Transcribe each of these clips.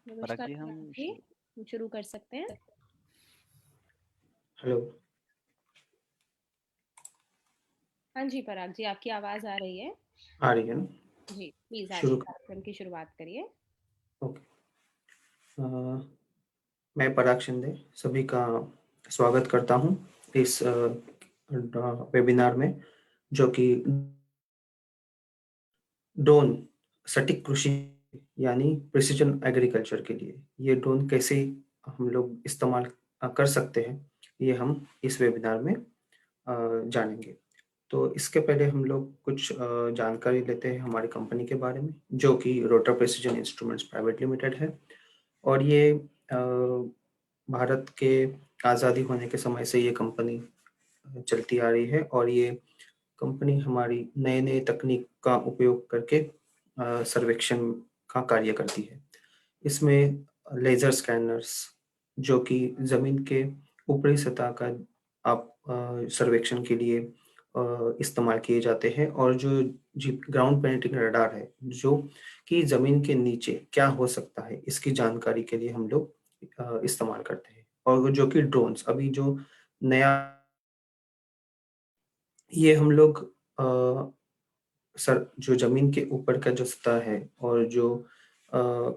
पराग नमस्कार जी हम पराग जी, हम शुरू कर सकते हैं। हेलो। हाँ जी पराग जी, आपकी आवाज़ आ रही है। आ रही है ना? जी, प्लीज़ आज शुरू के कर। कार्यक्रम की शुरुआत करिए। ओके। मैं पराग शिंदे सभी का स्वागत करता हूँ इस वेबिनार में, जो कि ड्रोन सटीक कृषि यानी प्रिसिजन एग्रीकल्चर के लिए ये ड्रोन कैसे हम लोग इस्तेमाल कर सकते हैं, ये हम इस वेबिनार में जानेंगे। तो इसके पहले हम लोग कुछ जानकारी लेते हैं हमारी कंपनी के बारे में, जो कि rotor precision instruments private limited है। और ये भारत के आज़ादी होने के समय से ये कंपनी चलती आ रही है, और ये कंपनी हमारी नए-नए तकनीक का उपयोग करके सर्वेक्षण का कार्य करती है। इसमें लेज़र स्कैनर्स, जो कि ज़मीन के ऊपरी सतह का आप सर्वेक्षण के लिए इस्तेमाल किए जाते हैं, और जो जी ग्राउंड पेनिट्रेटिंग रडार है, जो कि ज़मीन के नीचे क्या हो सकता है, इसकी जानकारी के लिए हम लोग इस्तेमाल करते हैं। और वो जो कि ड्रोन्स अभी जो नया ये हम लोग सर जो ज़मीन के ऊपर का जो सतह है, और जो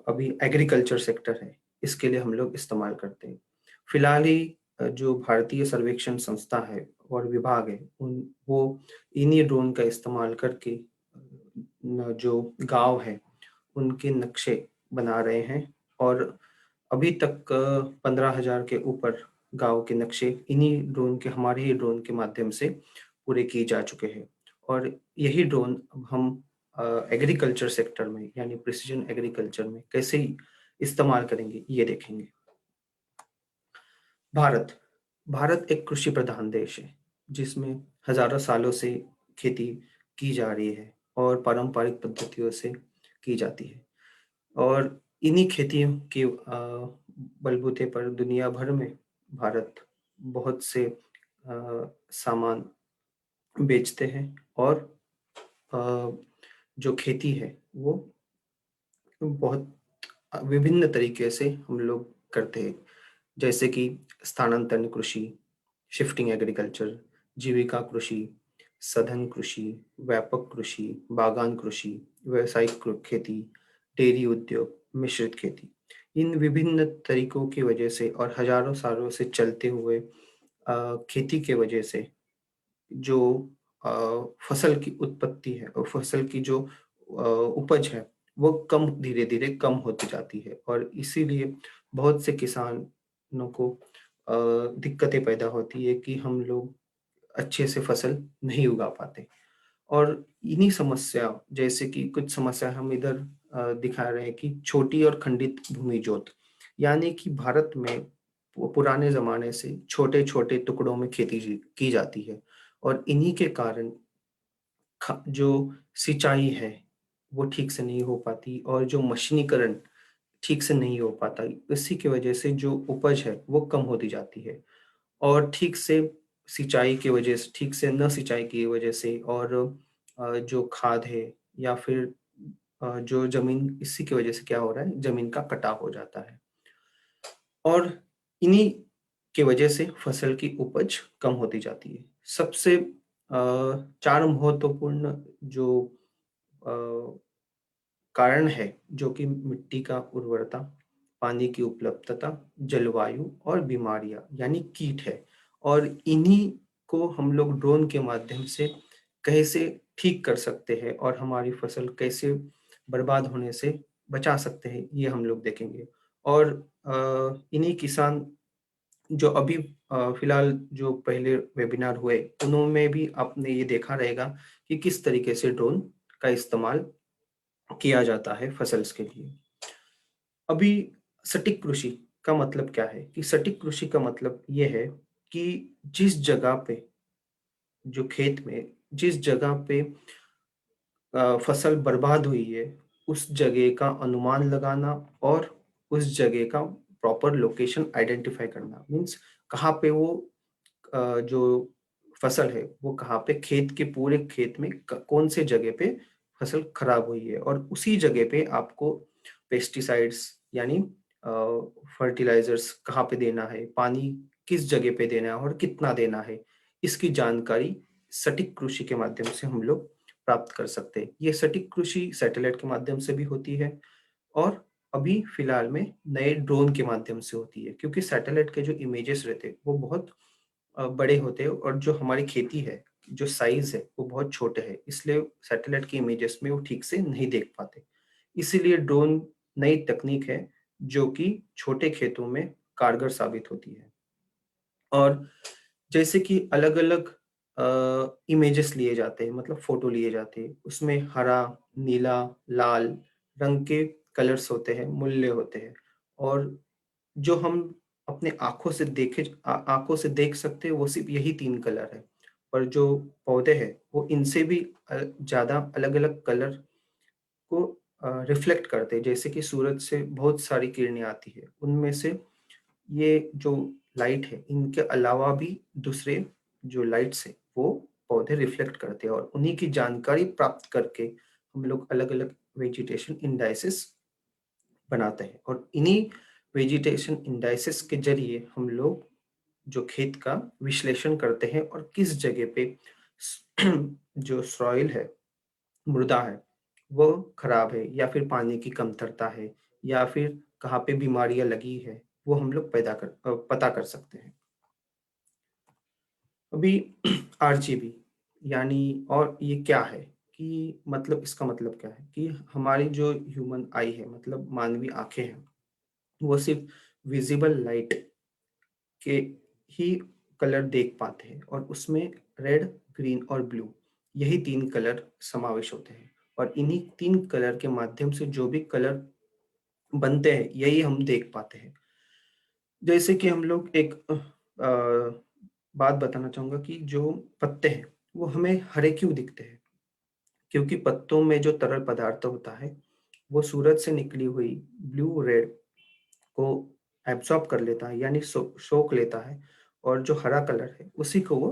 अभी एग्रीकल्चर सेक्टर है, इसके लिए हम लोग इस्तेमाल करते हैं। फिलहाल ही जो भारतीय सर्वेक्षण संस्था है और विभाग है, वो इन्हीं ड्रोन का इस्तेमाल करके जो गाँव है, उनके नक्शे बना रहे हैं। और अभी तक 15,000 के ऊपर गाँव के नक्शे इन्हीं ड्रोन के हमारे ही ड्रोन के माध्यम से पूरे किए जा चुके हैं। और यही ड्रोन अब हम एग्रीकल्चर सेक्टर में यानी प्रिसिजन एग्रीकल्चर में कैसे इस्तेमाल करेंगे, ये देखेंगे। भारत भारत एक कृषि प्रधान देश है, जिसमें हज़ारों सालों से खेती की जा रही है और पारंपरिक पद्धतियों से की जाती है। और इन्हीं खेतियों के बलबूते पर दुनिया भर में भारत बहुत से सामान बेचते हैं। और अ, जो खेती है वो बहुत विभिन्न तरीके से हम लोग करते हैं, जैसे कि स्थानांतरण कृषि, शिफ्टिंग एग्रीकल्चर, जीविका कृषि, सघन कृषि, व्यापक कृषि, बागान कृषि, व्यावसायिक खेती, डेयरी उद्योग, मिश्रित खेती। इन विभिन्न तरीकों की वजह से और हजारों सालों से चलते हुए खेती के वजह से जो अ, फसल की उत्पत्ति है और फसल की जो उपज है, वो धीरे-धीरे कम होती जाती है, और इसीलिए बहुत से किसानों को दिक्कतें पैदा होती है कि हम लोग अच्छे से फसल नहीं उगा पाते। और इन्हीं समस्या, जैसे कि कुछ समस्या हम इधर दिखा रहे हैं कि छोटी और खंडित भूमि जोत, यानी कि भारत में पुराने ज़माने से छोटे-छोटे टुकड़ों में खेती की जाती है, और इन्हीं के कारण जो सिंचाई है, वो ठीक से नहीं हो पाती, और जो मशीनीकरण ठीक से नहीं हो पाता। इसी की वजह से जो उपज है, वो कम होती जाती है। और ठीक से सिंचाई की वजह से, ठीक से न सिंचाई की वजह से, और जो खाद है या फिर जो ज़मीन, इसी की वजह से क्या हो रहा है, ज़मीन का कटाव हो जाता है। और इन्हीं की वजह से फसल की उपज कम होती जाती है। सबसे 4 महत्वपूर्ण जो अ, कारण है, जो कि मिट्टी का उर्वरता, पानी की उपलब्धता, जलवायु और बीमारियाँ यानी कीट है। और इन्हीं को हम लोग ड्रोन के माध्यम से कैसे ठीक कर सकते हैं और हमारी फसल कैसे बर्बाद होने से बचा सकते हैं, ये हम लोग देखेंगे। और इन्हीं किसान जो अभी फिलहाल जो पहले वेबिनार हुए, उनमें भी आपने ये देखा रहेगा कि किस तरीके से ड्रोन का इस्तेमाल किया जाता है फसल्स के लिए। अभी सटीक कृषि का मतलब क्या है, कि सटीक कृषि का मतलब ये है कि जिस जगह पे, जो खेत में जिस जगह पे फसल बर्बाद हुई है, उस जगह का अनुमान लगाना, और उस जगह का प्रॉपर लोकेशन आइडेंटिफाई करना। मीन्स कहाँ पे वो जो फसल है, वो कहाँ पे खेत के पूरे खेत में कौन से जगह पे फसल खराब हुई है, और उसी जगह पे आपको पेस्टिसाइड्स यानी फर्टिलाइजर्स कहाँ पे देना है, पानी किस जगह पे देना है और कितना देना है, इसकी जानकारी सटीक कृषि के माध्यम से हम लोग प्राप्त कर सकते हैं। ये सटीक कृषि सैटेलाइट के माध्यम से भी होती है और अभी फिलहाल में नए ड्रोन के माध्यम से होती है, क्योंकि सैटेलाइट के जो इमेजेस रहते हैं वो बहुत बड़े होते हैं और जो हमारी खेती है, जो साइज़ है वो बहुत छोटे है, इसलिए सैटेलाइट के इमेजेस में वो ठीक से नहीं देख पाते। इसीलिए ड्रोन नई तकनीक है जो कि छोटे खेतों में कारगर साबित होती है। और जैसे कि अलग-अलग इमेजेस लिए जाते हैं, मतलब फ़ोटो लिए जाते हैं, उसमें हरा, नीला, लाल रंग के कलर्स होते हैं, मूल्य होते हैं और जो हम अपने आँखों से देख सकते हैं वो सिर्फ़ यही 3 कलर है। और जो पौधे हैं वो इनसे भी ज़्यादा अलग-अलग कलर को रिफ्लेक्ट करते हैं। जैसे कि सूरज से बहुत सारी किरणें आती हैं, उनमें से ये जो लाइट है, इनके अलावा भी दूसरे जो लाइट्स हैं, वो पौधे रिफ्लेक्ट करते हैं और उन्हीं की जानकारी प्राप्त करके हम लोग अलग-अलग वेजिटेशन इंडाइसेस बनाते हैं और इन्हीं वेजिटेशन इंडाइसेस के ज़रिए हम लोग जो खेत का विश्लेषण करते हैं और किस जगह पे जो सॉइल है, मृदा है, वो खराब है या फिर पानी की कमतरता है या फिर कहाँ पे बीमारियाँ लगी है, वो हम लोग पता कर सकते हैं। अभी आरजीबी यानी और ये क्या है कि मतलब इसका मतलब क्या है कि हमारी जो ह्यूमन आई है, मतलब मानवीय आँखें हैं, वो सिर्फ़ विज़िबल लाइट के ही कलर देख पाते हैं और उसमें रेड, ग्रीन और ब्लू यही 3 कलर समावेश होते हैं और इन्हीं 3 कलर के माध्यम से जो भी कलर बनते हैं, यही हम देख पाते हैं। जैसे कि हम लोग एक बात बताना चाहूँगा कि जो पत्ते हैं, वो हमें हरे क्यों दिखते हैं? क्योंकि पत्तों में जो तरल पदार्थ होता है, वो सूरज से निकली हुई ब्लू रेड को एब्ज़ॉर्ब कर लेता है, यानी सोख लेता है और जो हरा कलर है, उसी को वो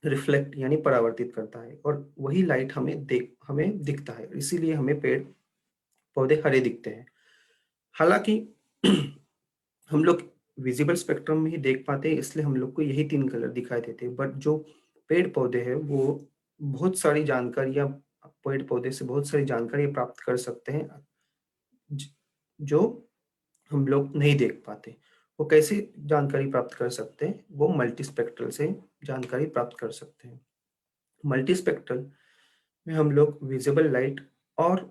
रिफ्लेक्ट यानी परावर्तित करता है और वही लाइट हमें दिखता है। इसीलिए हमें पेड़-पौधे हरे दिखते हैं। हालाँकि हम लोग विज़िबल स्पेक्ट्रम में ही देख पाते हैं, इसलिए हम लोग को यही 3 कलर दिखाई देते हैं। बट जो पेड़-पौधे हैं, वो बहुत सारी जानकारियाँ पेड़-पौधे से बहुत सारी जानकारियाँ प्राप्त कर सकते हैं, ज जो हम लोग नहीं देख पाते। वो कैसे जानकारी प्राप्त कर सकते हैं? वो मल्टीस्पेक्ट्रल से जानकारी प्राप्त कर सकते हैं। मल्टीस्पेक्ट्रल में हम लोग विज़िबल लाइट और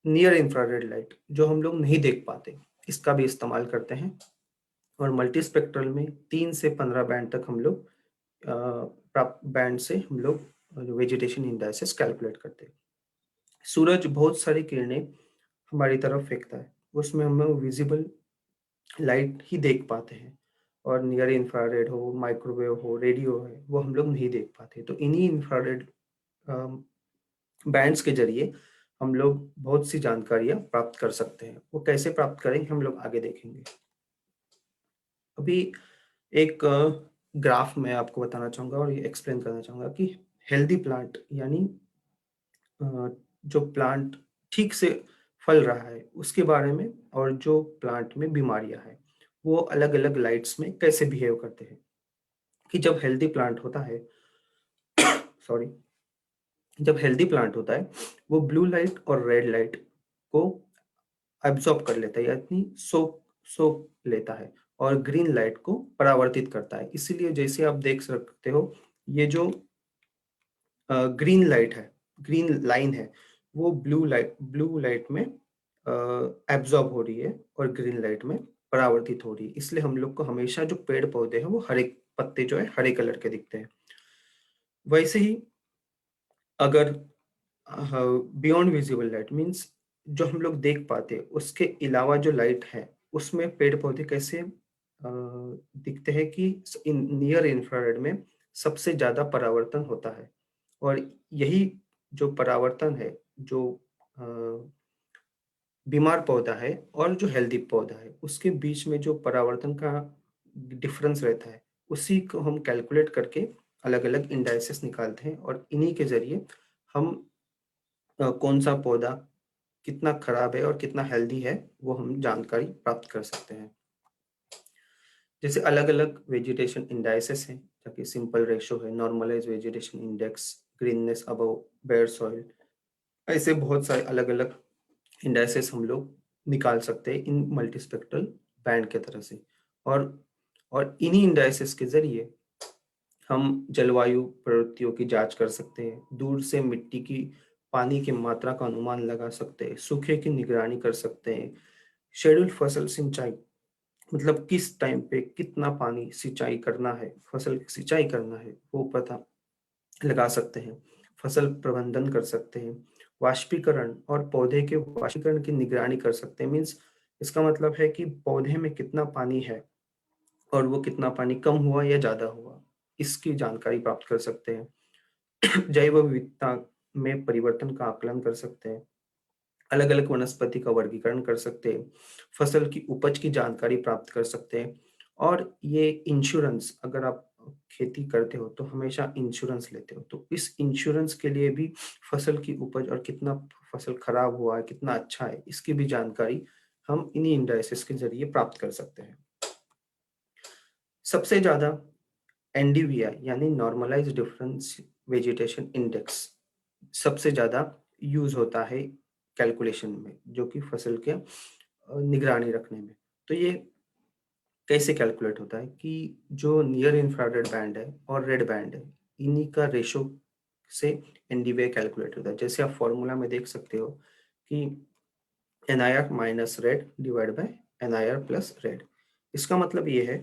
नियर इंफ्रारेड लाइट जो हम लोग नहीं देख पाते, इसका भी इस्तेमाल करते हैं और मल्टीस्पेक्ट्रल में 3 से 15 बैंड तक हम लोग प्राप्त बैंड से हम लोग वेजिटेशन इंडाइसेस कैलकुलेट करते हैं। सूरज बहुत सारी किरणें हमारी तरफ फेंकता है, उसमें हम लोग विज़िबल लाइट ही देख पाते हैं और नियर इंफ्रारेड हो, माइक्रोवेव हो, रेडियो है, वो हम लोग नहीं देख पाते। तो इन्हीं इंफ्रारेड अ, बैंड्स के ज़रिए हम लोग बहुत सी जानकारियाँ प्राप्त कर सकते हैं। वो कैसे प्राप्त करेंगे हम लोग आगे देखेंगे। अभी एक ग्राफ मैं आपको बताना चाहूँगा और ये एक्सप्लेन करना चाहूँगा कि हेल्दी प्लांट यानी जो प्लांट ठीक से फल रहा है उसके बारे में और जो प्लांट में बीमारियाँ हैं, वो अलग-अलग लाइट्स में कैसे बिहेव करते हैं। कि जब हेल्दी प्लांट होता है सॉरी जब हेल्दी प्लांट होता है, वो ब्लू लाइट और रेड लाइट को एब्ज़ॉर्ब कर लेता है यानी सोख लेता है और ग्रीन लाइट को परावर्तित करता है। इसीलिए जैसे आप देख सकते हो, ये जो ग्रीन लाइट है, ग्रीन लाइन है, वो ब्लू लाइट में एब्ज़ॉर्ब हो रही है और ग्रीन लाइट में परावर्तित हो रही है। इसलिए हम लोग को हमेशा जो पेड़-पौधे हैं, वो हरे पत्ते जो है हरे कलर के दिखते हैं। वैसे ही अगर बियॉन्ड विजिबल लाइट मीन्स जो हम लोग देख पाते हैं, उसके अलावा जो लाइट है, उसमें पेड़-पौधे कैसे दिखते हैं कि नियर इंफ्रारेड में सबसे ज़्यादा परावर्तन होता है और यही जो परावर्तन है, जो अ, बीमार पौधा है और जो हेल्दी पौधा है, उसके बीच में जो परावर्तन का डिफरेंस रहता है, उसी को हम कैलकुलेट करके अलग-अलग इंडाइसेस निकालते हैं और इन्हीं के ज़रिए हम कौन-सा पौधा कितना खराब है और कितना हेल्दी है, वो हम जानकारी प्राप्त कर सकते हैं। जैसे अलग-अलग वेजिटेशन इंडाइसेस हैं, जैसे सिंपल रेशो है, normalised vegetation index, greenness above bare soil, ऐसे बहुत सारे अलग-अलग इंडाइसेस हम लोग निकाल सकते हैं इन मल्टीस्पेक्ट्रल बैंड के तरह से। और इन्हीं इंडाइसेस के ज़रिए हम जलवायु प्रवृत्तियों की जांच कर सकते हैं, दूर से मिट्टी की पानी की मात्रा का अनुमान लगा सकते हैं, सूखे की निगरानी कर सकते हैं, शेड्यूल फसल सिंचाई मतलब किस टाइम पे कितना पानी सिंचाई करना है, फसल की सिंचाई करना है, वो पता लगा सकते हैं, फसल प्रबंधन कर सकते हैं, वाष्पीकरण और पौधे के वाष्पीकरण की निगरानी कर सकते हैं। मीन्स इसका मतलब है कि पौधे में कितना पानी है और वो कितना पानी कम हुआ या ज़्यादा हुआ, इसकी जानकारी प्राप्त कर सकते हैं। जैव विविधता में परिवर्तन का आकलन कर सकते हैं, अलग-अलग वनस्पति का वर्गीकरण कर सकते हैं, फसल की उपज की जानकारी प्राप्त कर सकते हैं और ये इंश्योरेंस अगर आप खेती करते हो तो हमेशा इंश्योरेंस लेते हो। तो इस इंश्योरेंस के लिए भी फसल की उपज और कितना फसल खराब हुआ है, कितना अच्छा है, इसकी भी जानकारी हम इन्हीं इंडाइसेस के ज़रिए प्राप्त कर सकते हैं। सबसे ज़्यादा एनडीवीआई यानी नॉर्मलाइज्ड डिफरेंस वेजिटेशन इंडेक्स सबसे ज़्यादा यूज़ होता है कैलकुलेशन में, जो कि फसल के निगरानी रखने में। तो ये कैसे कैलकुलेट होता है कि जो नियर इंफ्रारेड बैंड है और रेड बैंड है, इन्हीं का रेशो से एनडीवीआई कैलकुलेट होता है। जैसे आप फॉर्मूला में देख सकते हो कि NIR minus red divide by NIR plus red. इसका मतलब ये है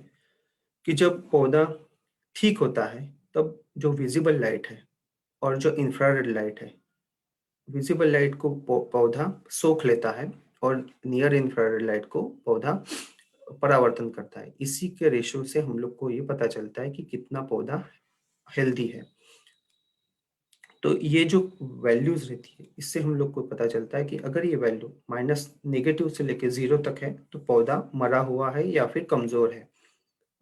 कि जब पौधा ठीक होता है, तब जो विजिबल लाइट है और जो इंफ्रारेड लाइट है, विजिबल लाइट को पौधा सोख लेता है और नियर इंफ्रारेड लाइट को पौधा परावर्तन करता है। इसी के रेशियो से हम लोग को ये पता चलता है कि कितना पौधा हेल्दी है। तो ये जो वैल्यूज रहती है, इससे हम लोग को पता चलता है कि अगर ये वैल्यू माइनस नेगेटिव से लेके 0 तक है, तो पौधा मरा हुआ है या फिर कमजोर है।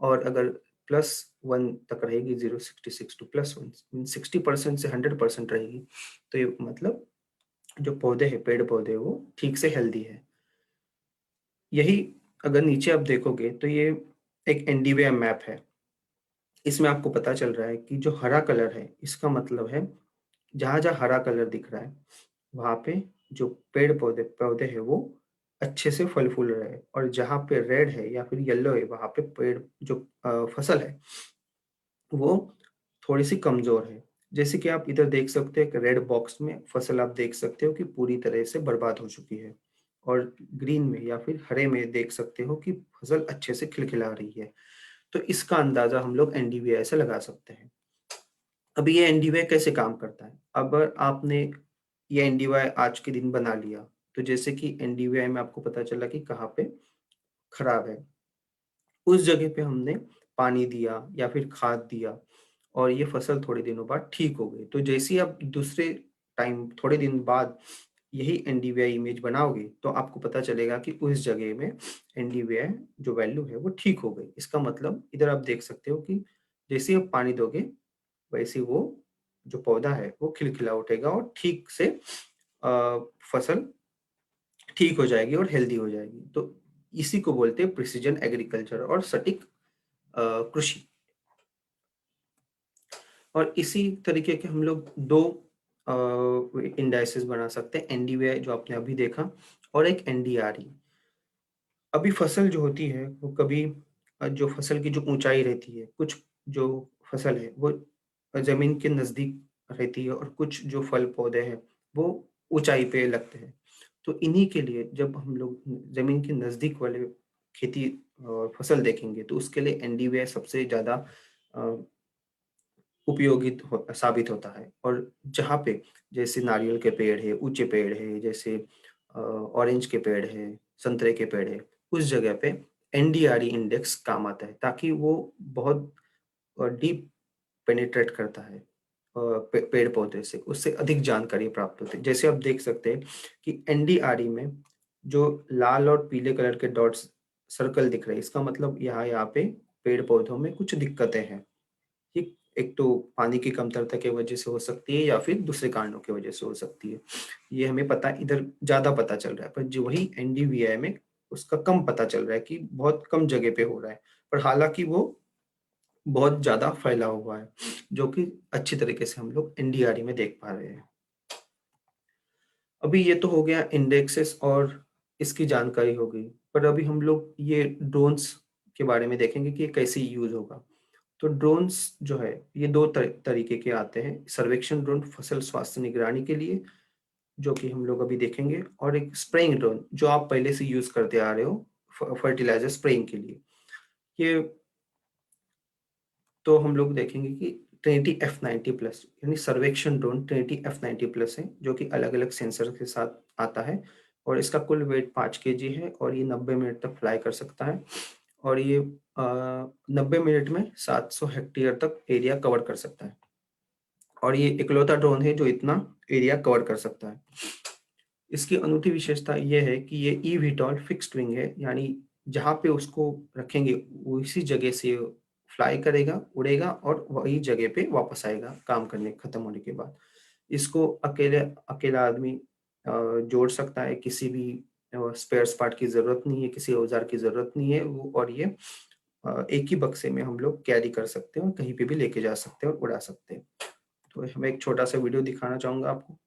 और अगर +1 तक रहेगी, 066 टू +1 मीन 60% से 100% रहेगी, तो ये मतलब जो पौधे हैं, पेड़ पौधे, वो ठीक से हेल्दी है। यही अगर नीचे आप देखोगे तो ये एक एनडीवीआई मैप है। इसमें आपको पता चल रहा है कि जो हरा कलर है, इसका मतलब है जहाँ जहाँ हरा कलर दिख रहा है, वहाँ पे जो पेड़ पौधे पौधे हैं वो अच्छे से फल फूल रहे हैं, और जहाँ पे रेड है या फिर येलो है, वहाँ पे पेड़ जो फसल है वो थोड़ी-सी कमज़ोर है। जैसे कि आप इधर देख सकते हो, एक रेड बॉक्स में फसल आप देख सकते हो कि पूरी तरह से बर्बाद हो चुकी है, और ग्रीन में या फिर हरे में देख सकते हो कि फसल अच्छे से खिलखिला रही है। तो इसका अंदाज़ा हम लोग एनडीवीआई से लगा सकते हैं। अब ये एनडीवीआई कैसे काम करता है? अब आपने ये एनडीवीआई आज के दिन बना लिया, तो जैसे कि एनडीवीआई में आपको पता चला कि कहाँ पे खराब है। उस जगह पे हमने पानी दिया या फिर खाद दिया और ये फसल थोड़े दिनों बाद ठीक हो गई। तो जैसे ही आप दूसरे टाइम थोड़े दिन बाद यही एनडीवीआई इमेज बनाओगे, तो आपको पता चलेगा कि उस जगह में एनडीवीआई जो वैल्यू है वो ठीक हो गई। इसका मतलब इधर आप देख सकते हो कि जैसे ही आप पानी दोगे, वैसे ही वो जो पौधा है वो खिलखिला उठेगा और ठीक से फसल ठीक हो जाएगी और हेल्दी हो जाएगी। तो इसी को बोलते हैं प्रिसिजन एग्रीकल्चर और सटीक कृषि। और इसी तरीके के हम लोग 2 इंडाइसेस बना सकते हैं, एनडीवीआई जो आपने अभी देखा और एक एनडीआरई। अभी फसल जो होती है वो कभी जो फसल की जो ऊंचाई रहती है, कुछ जो फसल है वो जमीन के नजदीक रहती है और कुछ जो फल पौधे हैं वो ऊंचाई पे लगते हैं। तो इन्हीं के लिए जब हम लोग जमीन के नजदीक वाले खेती और फसल देखेंगे, तो उसके लिए एनडीवीआई सबसे ज्यादा उपयोगित साबित होता है। और जहाँ पे जैसे नारियल के पेड़ है, ऊंचे पेड़ है, जैसे ऑरेंज के पेड़ है, संतरे के पेड़ है, उस जगह पे एनडीआरई इंडेक्स काम आता है, ताकि वो बहुत डीप पेनिट्रेट करता है पेड़ पौधे से, उससे अधिक जानकारी प्राप्त होती है। जैसे आप देख सकते हैं कि एनडीआरई में जो लाल और पीले कलर के डॉट्स सर्कल दिख रहे हैं, इसका मतलब यहाँ यहाँ पे पेड़ पौधों में कुछ दिक्कतें हैं। ये एक तो पानी की कमतरता की वजह से हो सकती है या फिर दूसरे कारणों की वजह से हो सकती है। ये हमें पता इधर ज़्यादा पता चल रहा है, पर जो वही एनडीवीआई में उसका कम पता चल रहा है कि बहुत कम जगह पे हो रहा है। पर हालाँकि वो बहुत ज़्यादा फैला हुआ है, जो कि अच्छी तरीके से हम लोग एनडीआरई में देख पा रहे हैं। अभी ये तो हो गया इंडेक्सेस और इसकी जानकारी हो गई, पर अभी हम लोग ये ड्रोन्स के बारे में देखेंगे कि ये कैसे यूज़ होगा। तो ड्रोन्स जो है ये 2 तरीके के आते हैं, सर्वेक्षण ड्रोन फसल स्वास्थ्य निगरानी के लिए, जो कि हम लोग अभी देखेंगे, और एक स्प्रेइंग ड्रोन जो आप पहले से यूज़ करते आ रहे हो फर्टिलाइज़र स्प्रेइंग के लिए। ये तो हम लोग देखेंगे कि ट्रिनिटी F90 प्लस यानी सर्वेक्षण ड्रोन ट्रिनिटी F90 प्लस है, जो कि अलग-अलग सेंसर के साथ आता है और इसका कुल वेट 5 केजी है और ये 90 मिनट तक फ्लाई कर सकता है और ये 90 मिनट में 700 हेक्टेयर तक एरिया कवर कर सकता है और ये इकलौता ड्रोन है जो इतना एरिया कवर कर सकता है। इसकी अनूठी विशेषता ये है कि ये eVTOL फिक्स्ड विंग है, यानी जहाँ पे उसको रखेंगे उसी जगह से फ्लाई करेगा, उड़ेगा और वही जगह पे वापस आएगा काम करने खत्म होने के बाद। इसको अकेला आदमी जोड़ सकता है, किसी भी स्पेयर्स पार्ट की ज़रूरत नहीं है, किसी औज़ार की ज़रूरत नहीं है वो, और ये एक ही बक्से में हम लोग कैरी कर सकते हैं और कहीं पे भी लेके जा सकते हैं और उड़ा सकते हैं। तो मैं एक छोटा-सा वीडियो दिखाना चाहूँगा आपको।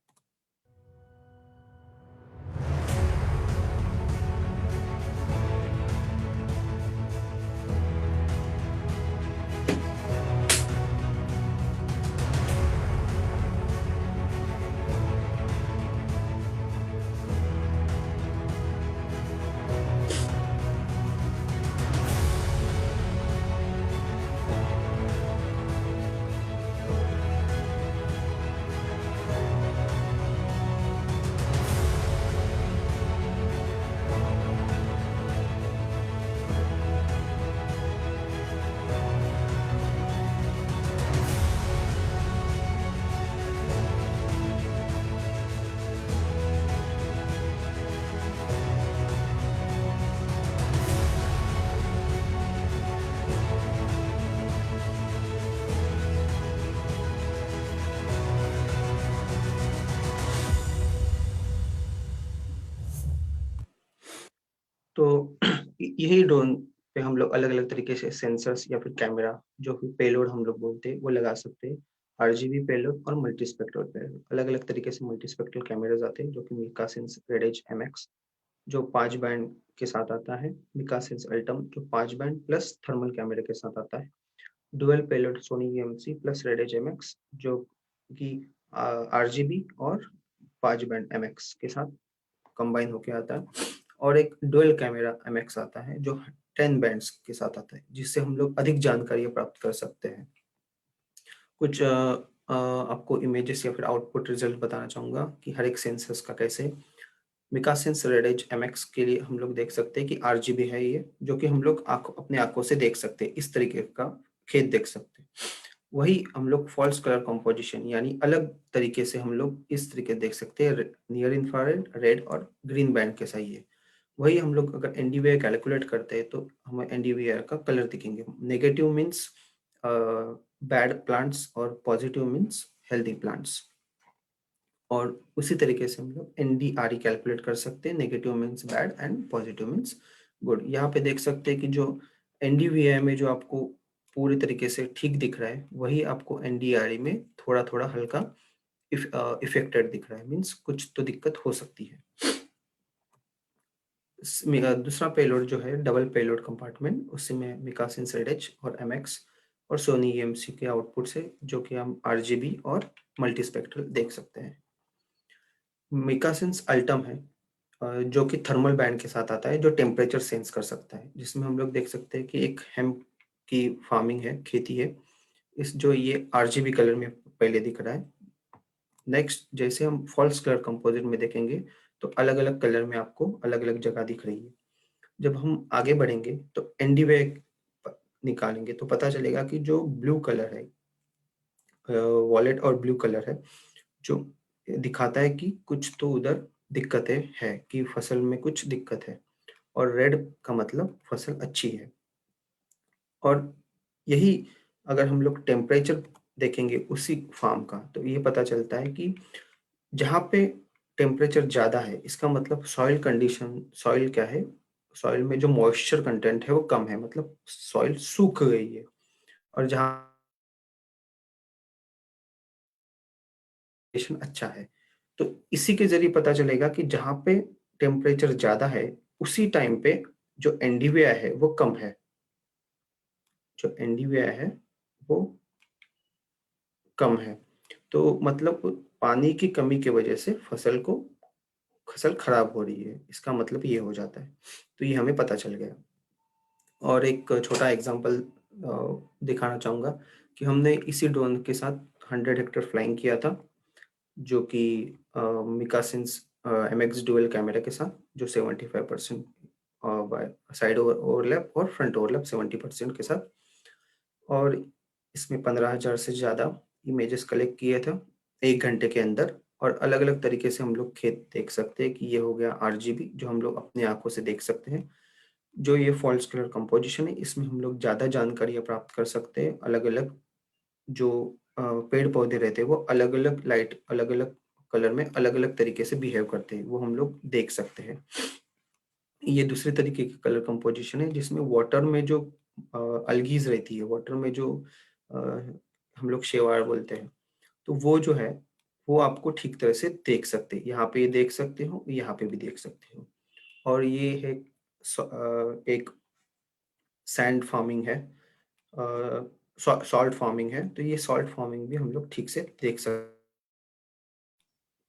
तो यही ड्रोन पे हम लोग अलग-अलग तरीके से सेंसर्स या फिर कैमरा, जो कि पेलोड हम लोग बोलते हैं, वो लगा सकते हैं। आरजीबी पेलोड और मल्टीस्पेक्ट्रल पेलोड, अलग-अलग तरीके से मल्टीस्पेक्ट्रल कैमरास आते हैं, जो कि MicaSense red edge MX जो 5 बैंड के साथ आता है, मीका सेंस अल्टम जो 5 बैंड प्लस थर्मल कैमरे के साथ आता है, dual payload Sony EMC plus red edge MX जो कि आरजीबी और 5 बैंड एमएक्स के साथ कंबाइन होके आता है, और एक डुअल कैमरा एमएक्स आता है जो 10 बैंड्स के साथ आता है, जिससे हम लोग अधिक जानकारियाँ प्राप्त कर सकते हैं। कुछ आपको इमेजेस या फिर आउटपुट रिजल्ट बताना चाहूँगा कि हर एक सेंसर्स का कैसे। MicaSense red edge MX के लिए हम लोग देख सकते हैं कि आरजीबी है ये, जो कि हम लोग अपने आँखों से देख सकते हैं, इस तरीके का खेत देख सकते हैं। वही हम लोग फॉल्स कलर कंपोजिशन यानी अलग तरीके से हम लोग इस तरीके देख सकते हैं, नियर इंफ्रारेड, रेड और ग्रीन बैंड कैसा ही है। वही हम लोग अगर एनडीवीआई कैलकुलेट करते हैं तो हमें एनडीवीआई का कलर दिखेंगे। नेगेटिव मीन्स बैड प्लांट्स और पॉजिटिव मीन्स हेल्दी प्लांट्स। और उसी तरीके से हम लोग एनडीआरई कैलकुलेट कर सकते हैं, negative means bad and positive means good. यहाँ पे देख सकते हैं कि जो एनडीवीआई में जो आपको पूरी तरीके से ठीक दिख रहा है, वही आपको एनडीआरई में थोड़ा-थोड़ा हल्का इफेक्टेड दिख रहा है, मीन्स कुछ तो दिक्कत हो सकती है। दूसरा पेलोड जो है डबल पेलोड कंपार्टमेंट, उसी में मिका सेंस रेड और एमएक्स और सोनी ईएमसी के आउटपुट से, जो कि हम आरजीबी और मल्टीस्पेक्ट्रल देख सकते हैं। मिका सेंस अल्टम है, जो कि थर्मल बैंड के साथ आता है, जो टेम्परेचर सेंस कर सकता है, जिसमें हम लोग देख सकते हैं कि एक हेम्प की फार्मिंग है, खेती है। इस जो ये आरजीबी कलर में पहले दिख रहा है। नेक्स्ट जैसे हम फॉल्स कलर कंपोजिट में देखेंगे तो अलग-अलग कलर में आपको अलग-अलग जगह दिख रही है। जब हम आगे बढ़ेंगे तो एनडीवे निकालेंगे तो पता चलेगा कि जो ब्लू कलर है, वॉलेट और ब्लू कलर है, जो दिखाता है कि कुछ तो उधर दिक्कतें हैं, कि फसल में कुछ दिक्कत है, और रेड का मतलब फसल अच्छी है। और यही अगर हम लोग टेम्परेचर देखेंगे उसी फार्म का, तो ये पता चलता है कि जहाँ पे टेम्परेचर ज़्यादा है, इसका मतलब सॉइल कंडीशन, सॉइल क्या है, सॉइल में जो मॉइस्चर कंटेंट है वो कम है, मतलब सॉइल सूख गई है। और जहाँ कंडीशन अच्छा है, तो इसी के ज़रिए पता चलेगा कि जहाँ पे टेम्परेचर ज़्यादा है, उसी टाइम पे जो एनडीवीआई है वो कम है। जो एनडीवीआई है वो कम है। तो मतलब पानी की कमी की वजह से फसल खराब हो रही है, इसका मतलब ये हो जाता है। तो ये हमें पता चल गया। और एक छोटा एग्ज़ाम्पल दिखाना चाहूँगा कि हमने इसी ड्रोन के साथ 100 हेक्टेयर फ्लाइंग किया था, जो कि मिकासिन्स एमएक्स डुअल कैमरा के साथ, जो 75% बाय साइड ओवरलैप और फ्रंट ओवरलैप 70% के साथ। और इसमें 15,000 से ज़्यादा इमेजेस कलेक्ट किए थे 1 घंटे के अंदर। और अलग-अलग तरीके से हम लोग खेत देख सकते हैं कि ये हो गया आरजीबी, जो हम लोग अपनी आँखों से देख सकते हैं। जो ये फ़ॉल्स कलर कंपोज़िशन है, इसमें हम लोग ज़्यादा जानकारियाँ प्राप्त कर सकते हैं। अलग-अलग जो पेड़-पौधे रहते हैं, वो अलग-अलग लाइट, अलग-अलग कलर में अलग-अलग तरीके से बिहेव करते हैं, वो हम लोग देख सकते हैं। ये दूसरे तरीके की कलर कंपोज़िशन है, जिसमें वाटर में जो अलगीज़ रहती है, वाटर में जो अ, हम लोग शैवाल बोलते हैं, तो वो जो है, वो आपको ठीक तरह से देख सकते हैं। यहाँ पे ये देख सकते हो, यहाँ पे भी देख सकते हो। और ये है एक सैंड फार्मिंग है, सॉल्ट फार्मिंग है, तो ये सॉल्ट फार्मिंग भी हम लोग ठीक से देख सक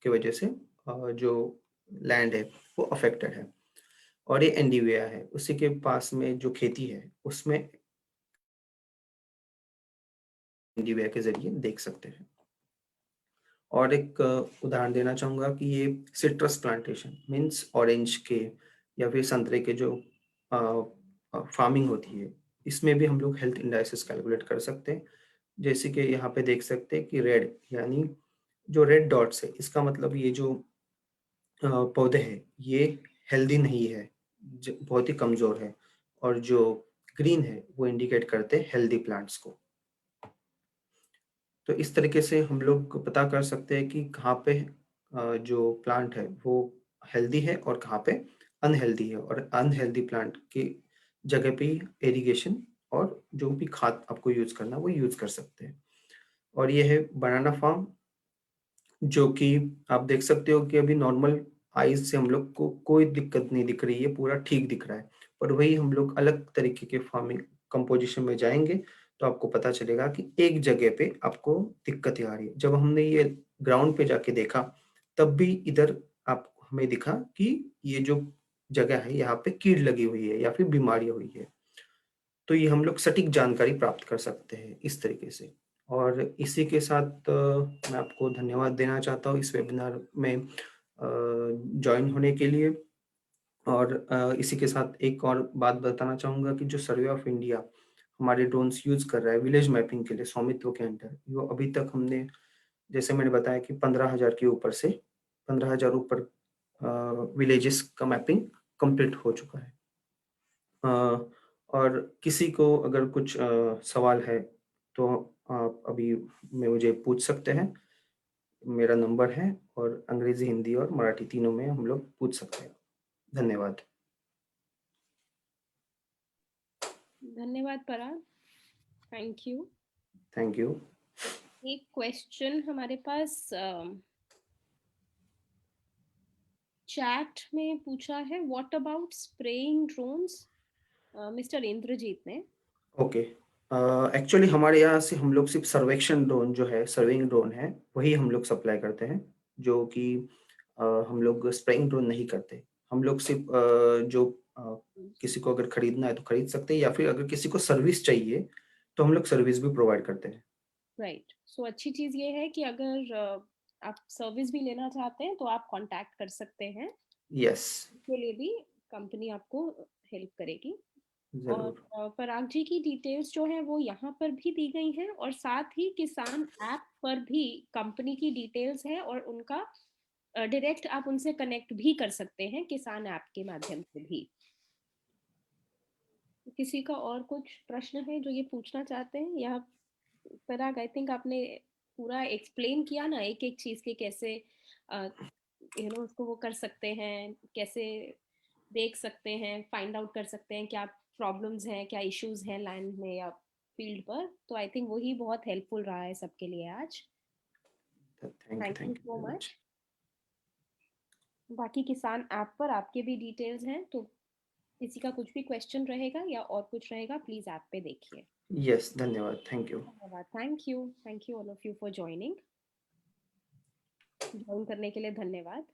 की वजह से जो लैंड है, वो अफ़ेक्टेड है। और ये एनडीवीआई है, उसी के पास में जो खेती है, उसमें एनडीवीआई के ज़रिए देख सकते हैं। और एक उदाहरण देना चाहूँगा कि ये सिट्रस प्लांटेशन मीन्स ऑरेंज के या फिर संतरे के जो फार्मिंग होती है, इसमें भी हम लोग हेल्थ इंडाइसिस कैलकुलेट कर सकते हैं। जैसे कि यहाँ पे देख सकते हैं कि रेड, यानी जो रेड डॉट्स है, इसका मतलब ये जो पौधे हैं, ये हेल्दी नहीं है, बहुत ही कमज़ोर है। और जो ग्रीन है, वो इंडिकेट करते हैं हेल्दी प्लांट्स को। तो इस तरीके से हम लोग पता कर सकते हैं कि कहाँ पे जो प्लांट है वो हेल्दी है और कहाँ पे अनहेल्दी है। और अनहेल्दी प्लांट की जगह पे इरिगेशन और जो भी खाद आपको यूज़ करना है वो यूज़ कर सकते हैं। और ये है बनाना फार्म, जो कि आप देख सकते हो कि अभी नॉर्मल आइज़ से हम लोग को कोई दिक्कत नहीं दिख रही है, पूरा ठीक दिख रहा है। पर वही हम लोग अलग तरीके के फार्मिंग कंपोज़िशन में जाएँगे, तो आपको पता चलेगा कि एक जगह पे आपको दिक्कतें आ रही है। जब हमने ये ग्राउंड पे जाके देखा, तब भी इधर आप हमें दिखा कि ये जो जगह है, यहाँ पे कीड़ लगी हुई है या फिर बीमारी हुई है। तो ये हम लोग सटीक जानकारी प्राप्त कर सकते हैं इस तरीके से। और इसी के साथ मैं आपको धन्यवाद देना चाहता हूँ इस वेबिनार में जॉइन होने के लिए। और इसी के साथ एक और बात बताना चाहूँगा कि जो सर्वे ऑफ इंडिया हमारे ड्रोन्स यूज़ कर रहा है विलेज मैपिंग के लिए स्वामित्व के अंडर, वो अभी तक हमने, जैसे मैंने बताया कि 15,000 के ऊपर से 15,000 ऊपर विलेजेस का मैपिंग कंप्लीट हो चुका है। अ, और किसी को अगर कुछ सवाल है, तो आप अभी में मुझे पूछ सकते हैं। मेरा नंबर है, और अंग्रेज़ी, हिंदी और मराठी तीनों में हम लोग पूछ सकते हैं। धन्यवाद। धन्यवाद Parag, thank you. Thank you. एक क्वेश्चन हमारे पास चैट में पूछा है, what about spraying drones, mister Indrajit ने। ओके। एक्चुअली हमारे यहाँ से हम लोग सिर्फ़ सर्वेक्षण ड्रोन जो है, सर्वेइंग ड्रोन है, वही हम लोग सप्लाई करते हैं, जो कि हम लोग स्प्रेइंग ड्रोन नहीं करते। हम लोग सिर्फ़ जो किसी को अगर खरीदना है तो खरीद सकते हैं, या फिर अगर किसी को सर्विस चाहिए, तो हम लोग सर्विस भी प्रोवाइड करते हैं। राइट, सो अच्छी चीज़ ये है कि अगर आप सर्विस भी लेना चाहते हैं तो आप कांटेक्ट कर सकते हैं, यस, के लिए भी कंपनी आपको हेल्प करेगी। और ज़रूर। पराग जी की डिटेल्स जो हैं वो यहाँ पर भी दी गई हैं, और साथ ही किसान ऐप पर भी कंपनी की डिटेल्स है, और उनका डायरेक्ट आप उनसे कनेक्ट भी कर सकते हैं किसान ऐप के माध्यम से भी। किसी का और कुछ प्रश्न है जो ये पूछना चाहते हैं, या पराग, आई थिंक आपने पूरा एक्सप्लेन किया ना एक एक चीज के कैसे उसको वो कर सकते हैं, कैसे देख सकते हैं, फाइंड आउट कर सकते हैं क्या प्रॉब्लम्स हैं, क्या इश्यूज हैं लैंड में या फील्ड पर। तो आई थिंक वही बहुत हेल्पफुल रहा है सबके लिए आज। Thank you thank you so very much. Much. बाकी किसान ऐप पर आपके भी डिटेल्स हैं, तो किसी का कुछ भी क्वेश्चन रहेगा या और कुछ रहेगा प्लीज ऐप पे देखिए। यस, धन्यवाद, थैंक यू। धन्यवाद। Thank you all of you for join करने के लिए धन्यवाद।